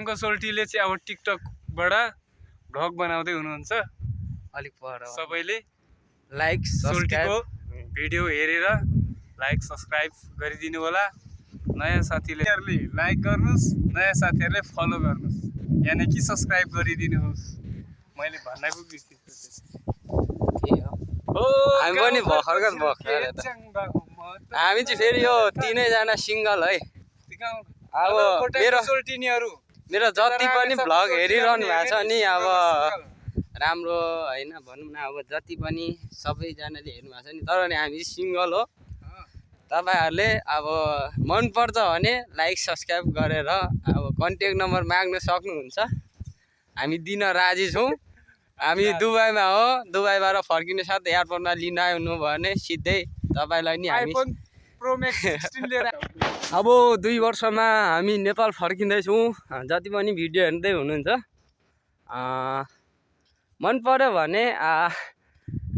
को सोल्टीले चाहिँ अब टिकटकबाट भ्लग बनाउँदै हुनुहुन्छ। अलिक पर सबैले लाइक सोल्टीको भिडियो हेरेर लाइक सब्स्क्राइब गरिदिनु होला। नयाँ साथीहरूले लाइक गर्नुहोस्, नयाँ साथीहरूले फलो गर्नुहोस्, यानि कि सब्स्क्राइब गरिदिनुहोस्। मैले भन्नै पुगिसकेँ। हामी पनि भर्खर हामी चाहिँ फेरि यो तीनैजना सिङ्गल है। अब मेरो जति पनि भ्लग हेरिरहनु भएको छ नि, अब राम्रो होइन भनौँ न, अब जति पनि सबैजनाले हेर्नु भएको छ नि, तर नि हामी सिङ्गल हो। तपाईँहरूले अब मनपर्छ भने लाइक सब्स्क्राइब गरेर अब कन्ट्याक्ट नम्बर माग्न सक्नुहुन्छ। हामी दिन राजी छौँ। हामी दुबईमा हो, दुबईबाट फर्किने साथ एयरपोर्टमा लिन आउनु भयो भने सिधै तपाईँलाई नि हामी अब 2 वर्षमा हामी नेपाल फर्किँदैछौँ। जति पनि भिडियो हेर्दै हुनुहुन्छ, मन पर्यो भने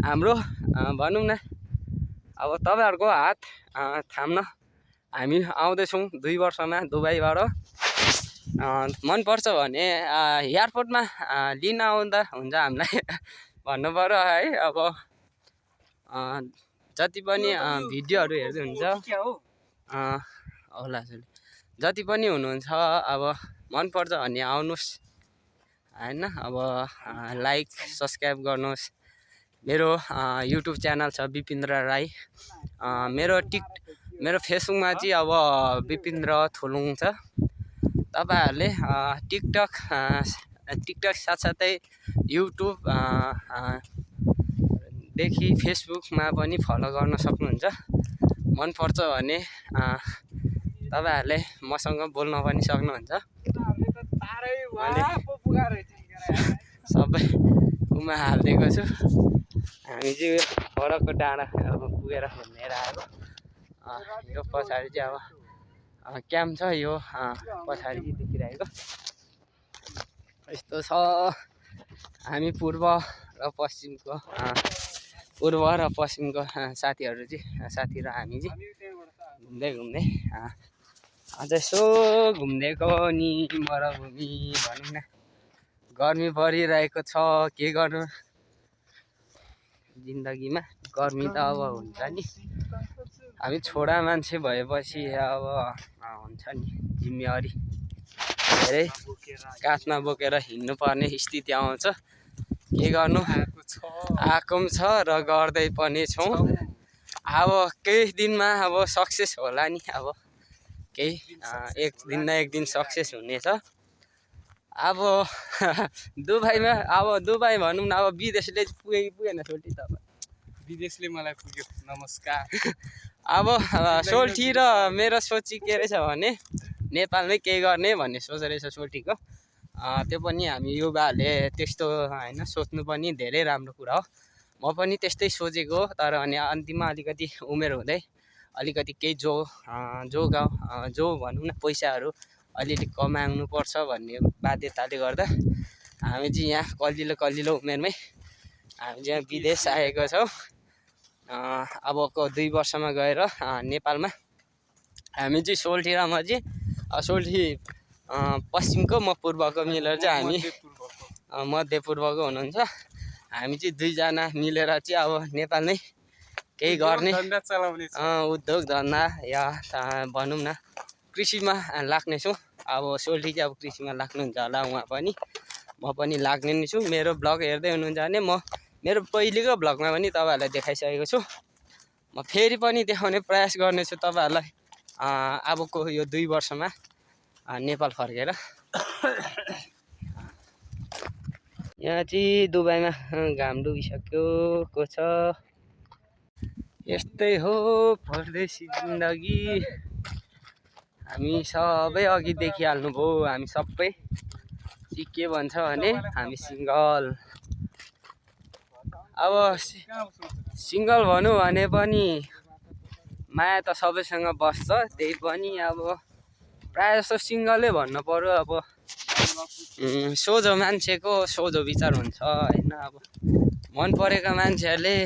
हाम्रो भनौँ न, अब तपाईँहरूको हात थाम्न हामी आउँदैछौँ 2 वर्षमा दुबईबाट। मन पर्छ भने एयरपोर्टमा लिन आउँदा हुन्छ हामीलाई भन्नु पर्यो है। अब जति पनि भिडियोहरू हेर्दै हुन्छ होला, जति पनि हुनुहुन्छ अब मनपर्छ भने आउनुहोस् होइन। अब लाइक सब्स्क्राइब गर्नुहोस्। मेरो युट्युब च्यानल छ विपिन्द्र राई। मेरो फेसबुकमा चाहिँ अब विपिन्द्र थुलुङ छ। तपाईँहरूले टिकटक साथसाथै युट्युब देखि फेसबुकमा पनि फलो गर्न सक्नुहुन्छ। मनपर्छ भने तपाईँहरूले मसँग बोल्न पनि सक्नुहुन्छ। सबै उमा हालिदिएको छु। हामी चाहिँ परको डाँडा पुगेर घुमेर आएको। यो पछाडि चाहिँ अब क्याम्प छ, यो पछाडि देखिरहेको यस्तो छ। हामी पूर्व र पश्चिमको साथीहरू चाहिँ साथी र हामी चाहिँ घुम्दै अझ यसो घुम्दैको नि मरुभूमि भनौँ न। गर्मी परिरहेको छ, के गर्नु जिन्दगीमा, गर्मी त अब हुन्छ नि। हामी छोरा मान्छे भएपछि अब हुन्छ नि जिम्मेवारी धेरै काँधमा बोकेर हिँड्नुपर्ने स्थिति आउँछ। के गर्नु, आएको पनि छ र गर्दै पनि छौँ। अब केही दिनमा अब सक्सेस होला नि। अब केही एक दिन न एक दिन सक्सेस हुनेछ। अब दुबईमा, अब दुबई भनौँ न, अब विदेशले पुगेन सोल्टी त। विदेशले मलाई पुग्यो, नमस्कार। अब सोल्टी र मेरो सोची के रहेछ भने नेपालमै केही गर्ने भन्ने सोच रहेछ सोल्टीको। त्यो पनि हामी युवाहरूले त्यस्तो होइन सोच्नु पनि धेरै राम्रो कुरा हो। म पनि त्यस्तै सोचेको हो, तर अनि अन्तिममा अलिकति उमेर हुँदै अलिकति केही जो भनौँ न पैसाहरू अलिअलि कमाउनुपर्छ भन्ने बाध्यताले गर्दा हामी चाहिँ यहाँ कलिलो उमेरमै हामी चाहिँ विदेश आएको छौँ। अबको 2 वर्षमा गएर नेपालमा हामी चाहिँ सोल्टी र म चाहिँ सोल्टी पश्चिमको, म पूर्वको मिलेर चाहिँ हामी मध्यपूर्वको हुनुहुन्छ। हामी चाहिँ 2 जना मिलेर चाहिँ अब नेपालमै केही गर्ने उद्योग धन्दा या भनौँ न कृषिमा लाग्नेछौँ। अब सोल्टी चाहिँ अब कृषिमा लाग्नुहुन्छ होला, उहाँ पनि म पनि लाग्ने नै छु। मेरो ब्लग हेर्दै हुनुहुन्छ भने म मेरो पहिलेको ब्लगमा पनि तपाईँहरूलाई देखाइसकेको छु। म फेरि पनि देखाउने प्रयास गर्नेछु तपाईँहरूलाई अबको यो 2 वर्षमा नेपाल फर्केर। यहाँ चाहिँ दुबईमा घाम डुबिसकेको छ। यस्तै हो परदेशी जिन्दगी। हामी सबै अघि देखिहाल्नुभयो। हामी सबै के भन्छ भने हामी सिङ्गल। अब सिङ्गल भनौँ भने पनि माया त सबैसँग बस्छ, त्यही पनि अब प्रायः जस्तो सिङ्गलै भन्नु पर्यो। अब सोझो मान्छेको सोझो विचार हुन्छ होइन। अब मन परेको मान्छेहरूले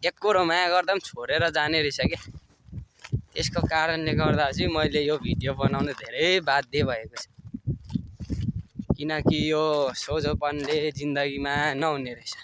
एकरो माया गर्दा पनि छोडेर जाने रहेछ क्या। त्यसको कारणले गर्दा चाहिँ मैले यो भिडियो बनाउन धेरै बाध्य भएको छु। किनकि यो सोझोपनले जिन्दगीमा नहुने रहेछ।